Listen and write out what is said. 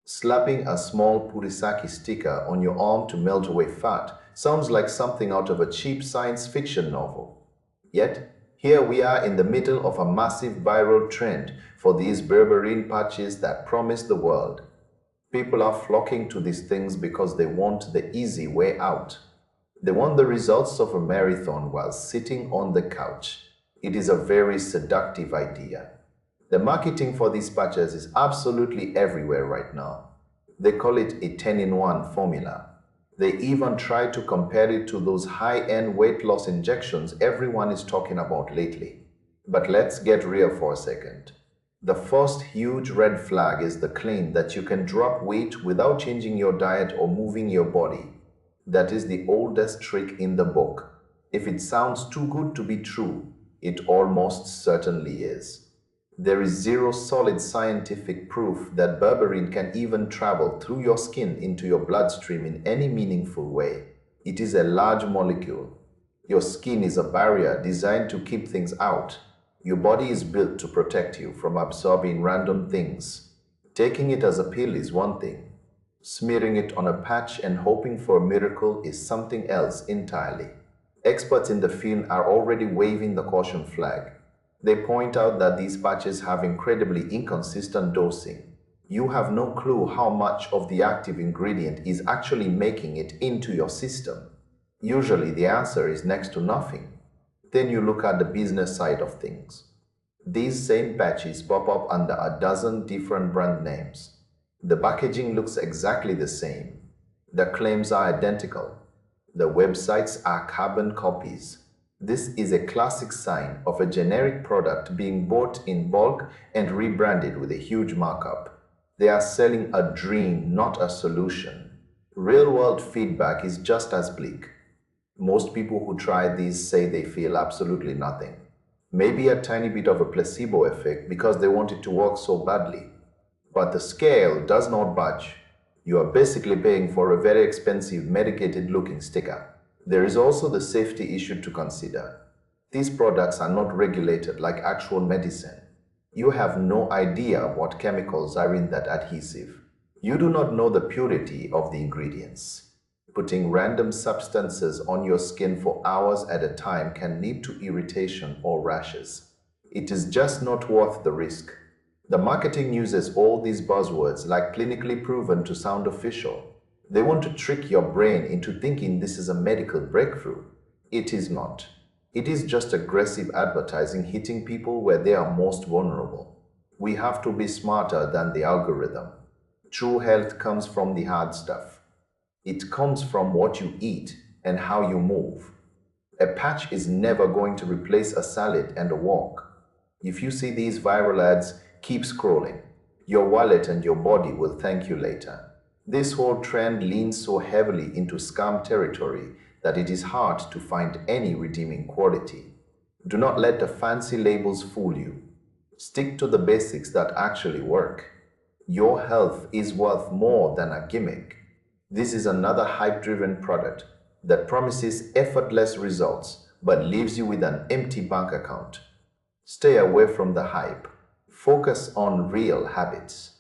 Slapping a small Purisaki sticker on your arm to melt away fat sounds like something out of a cheap science fiction novel. Yet, here we are in the middle of a massive viral trend for these berberine patches that promise the world. People are flocking to these things because they want the easy way out. They want the results of a marathon while sitting on the couch. It is a very seductive idea. The marketing for these patches is absolutely everywhere right now. They call it a 10-in-1 formula. They even try to compare it to those high-end weight loss injections everyone is talking about lately. But let's get real for a second. The first huge red flag is the claim that you can drop weight without changing your diet or moving your body. That is the oldest trick in the book. If it sounds too good to be true, it almost certainly is. There is zero solid scientific proof that berberine can even travel through your skin into your bloodstream in any meaningful way. It is a large molecule. Your skin is a barrier designed to keep things out. Your body is built to protect you from absorbing random things. Taking it as a pill is one thing. Smearing it on a patch and hoping for a miracle is something else entirely. Experts in the field are already waving the caution flag. They point out that these patches have incredibly inconsistent dosing. You have no clue how much of the active ingredient is actually making it into your system. Usually the answer is next to nothing. Then you look at the business side of things. These same patches pop up under a dozen different brand names. The packaging looks exactly the same. The claims are identical. The websites are carbon copies. This is a classic sign of a generic product being bought in bulk and rebranded with a huge markup. They are selling a dream, not a solution. Real-world feedback is just as bleak. Most people who try these say they feel absolutely nothing. Maybe a tiny bit of a placebo effect because they want it to work so badly. But the scale does not budge. You are basically paying for a very expensive medicated-looking sticker. There is also the safety issue to consider. These products are not regulated like actual medicine. You have no idea what chemicals are in that adhesive. You do not know the purity of the ingredients. Putting random substances on your skin for hours at a time can lead to irritation or rashes. It is just not worth the risk. The marketing uses all these buzzwords like clinically proven to sound official. They want to trick your brain into thinking this is a medical breakthrough. It is not. It is just aggressive advertising hitting people where they are most vulnerable. We have to be smarter than the algorithm. True health comes from the hard stuff. It comes from what you eat and how you move. A patch is never going to replace a salad and a walk. If you see these viral ads, keep scrolling. Your wallet and your body will thank you later. This whole trend leans so heavily into scam territory that it is hard to find any redeeming quality. Do not let the fancy labels fool you. Stick to the basics that actually work. Your health is worth more than a gimmick. This is another hype-driven product that promises effortless results but leaves you with an empty bank account. Stay away from the hype. Focus on real habits.